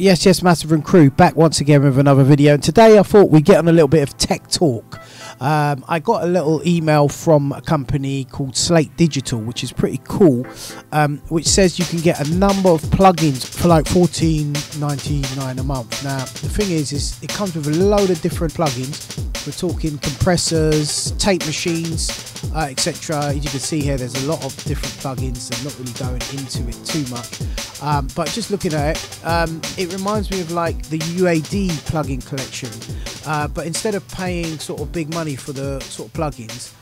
Yes, Massive and Crew back once again with another video. And today I thought we'd get on a little bit of tech talk. I got a little email from a company called Slate Digital, which is pretty cool, which says you can get a number of plugins for like $14.99 a month. Now the thing is it comes with a load of different plugins. We're talking compressors, tape machines, etc. As you can see here, there's a lot of different plugins. I'm not really going into it too much, but just looking at it, it reminds me of like the UAD plugin collection, but instead of paying sort of big money for the sort of plugins,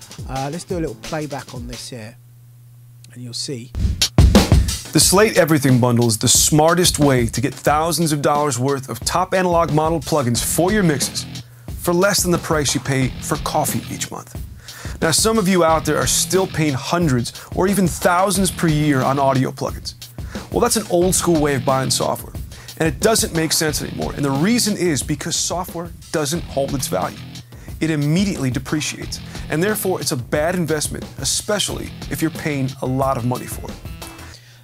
let's do a little playback on this here and you'll see. The Slate Everything Bundle is the smartest way to get thousands of dollars worth of top analog model plugins for your mixes for less than the price you pay for coffee each month. Now, some of you out there are still paying hundreds or even thousands per year on audio plugins. Well, that's an old school way of buying software, and it doesn't make sense anymore. And the reason is because software doesn't hold its value. It immediately depreciates, and therefore it's a bad investment, especially if you're paying a lot of money for it.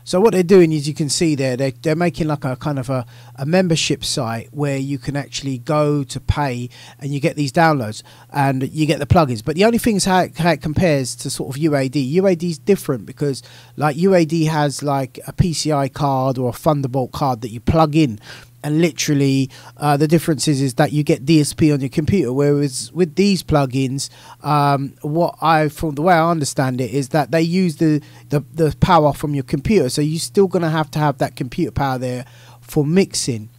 So what they're doing is, you can see there, they're making like a kind of a membership site where you can actually go to pay and you get these downloads and you get the plugins. But the only thing is how it compares to sort of UAD. UAD is different because like UAD has like a PCI card or a Thunderbolt card that you plug in. And literally, the difference is that you get DSP on your computer, whereas with these plugins, from the way I understand it, is that they use the power from your computer. So you're still going to have that computer power there for mixing.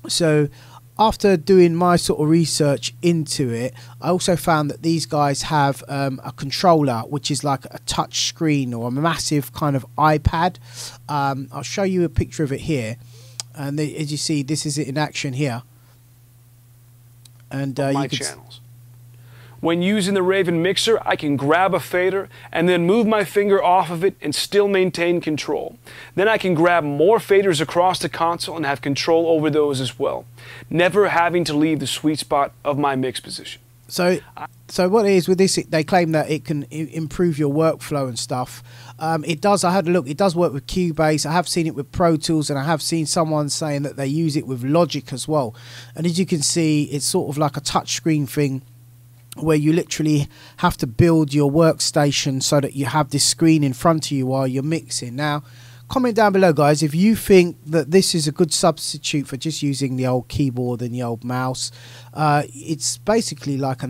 So after doing my sort of research into it, I also found that these guys have a controller, which is like a touch screen or a massive kind of iPad. I'll show you a picture of it here. And as you see, this is it in action here. And my channels. When using the Raven mixer, I can grab a fader and then move my finger off of it and still maintain control. Then I can grab more faders across the console and have control over those as well, never having to leave the sweet spot of my mix position. So what it is with this, they claim that it can improve your workflow and stuff. It does. I had a look. It does work with Cubase. I have seen it with Pro Tools, and I have seen someone saying that they use it with Logic as well. And as you can see, it's sort of like a touchscreen thing where you literally have to build your workstation so that you have this screen in front of you while you're mixing. Now, comment down below, guys, if you think that this is a good substitute for just using the old keyboard and the old mouse. It's basically like a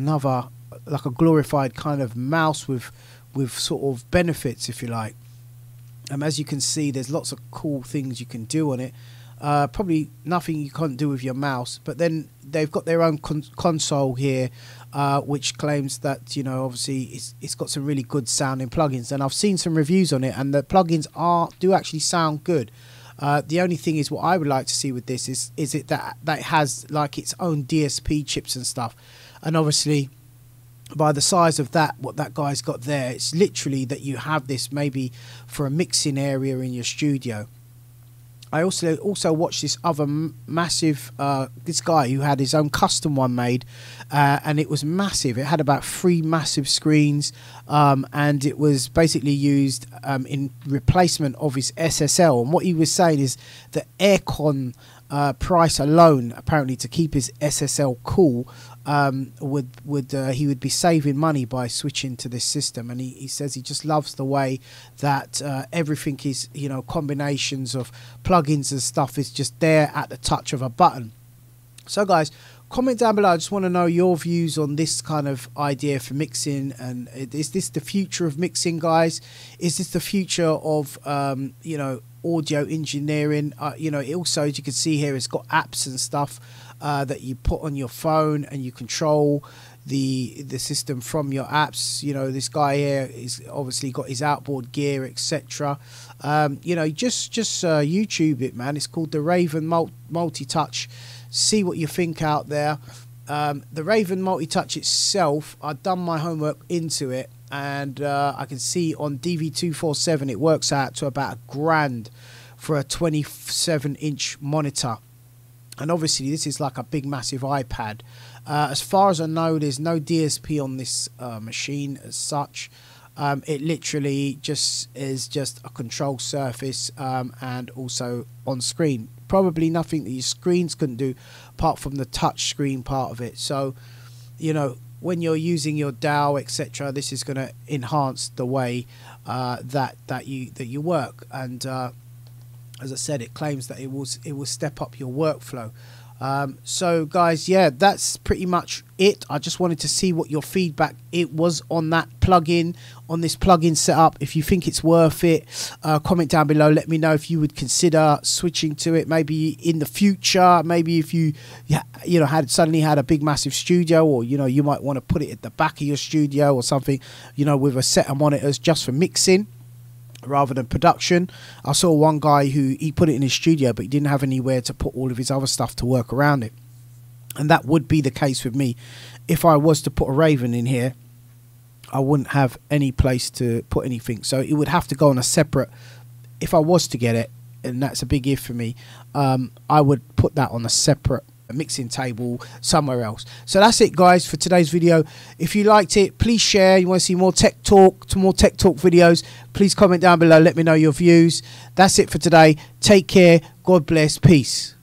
glorified kind of mouse with sort of benefits, if you like. As you can see, there's lots of cool things you can do on it. Probably nothing you can't do with your mouse, but then they've got their own console here, which claims that, you know, obviously it's got some really good sounding plugins, and I've seen some reviews on it, and the plugins do actually sound good. The only thing is, what I would like to see with this is it that it has like its own DSP chips and stuff, and obviously by the size of that, what that guy's got there, it's literally that you have this maybe for a mixing area in your studio. I also watched this other massive this guy who had his own custom one made, and it was massive. It had about 3 massive screens, and it was basically used in replacement of his SSL. And what he was saying is the aircon price alone, apparently, to keep his SSL cool, he would be saving money by switching to this system. And he says he just loves the way that everything is, you know, combinations of plugins and stuff is just there at the touch of a button. So guys, comment down below. I just want to know your views on this kind of idea for mixing, and is this the future of mixing, guys? Is this the future of you know, audio engineering? You know, it also, as you can see here, it's got apps and stuff that you put on your phone, and you control the system from your apps. You know, this guy here is obviously got his outboard gear, etc. You know, just YouTube it, man. It's called the Raven Multi-Touch. See what you think out there. The Raven Multi-Touch itself, I've done my homework into it, and I can see on DV247 it works out to about $1,000 for a 27-inch monitor. And obviously this is like a big massive iPad. As far as I know, there's no DSP on this machine as such. It literally just is just a control surface, and also on screen. Probably nothing that your screens couldn't do apart from the touch screen part of it. So, you know, when you're using your DAW, etc., this is going to enhance the way that you work. And as I said, it claims that it will step up your workflow. So guys, yeah, that's pretty much it. I just wanted to see what your feedback it was on that plugin, on this plugin setup. If you think it's worth it, comment down below. Let me know if you would consider switching to it, maybe in the future. Maybe if you know, suddenly had a big massive studio, or you know, you might want to put it at the back of your studio or something, you know, with a set of monitors just for mixing rather than production. I saw one guy who he put it in his studio, but he didn't have anywhere to put all of his other stuff to work around it. And that would be the case with me. If I was to put a Raven in here, I wouldn't have any place to put anything. So it would have to go on a separate, if I was to get it, and that's a big if for me, I would put that on a separate mixing table somewhere else. So that's it, guys, for today's video. If you liked it, please share. You want to see more tech talk, videos, please comment down below. Let me know your views. That's it for today. Take care. God bless. Peace.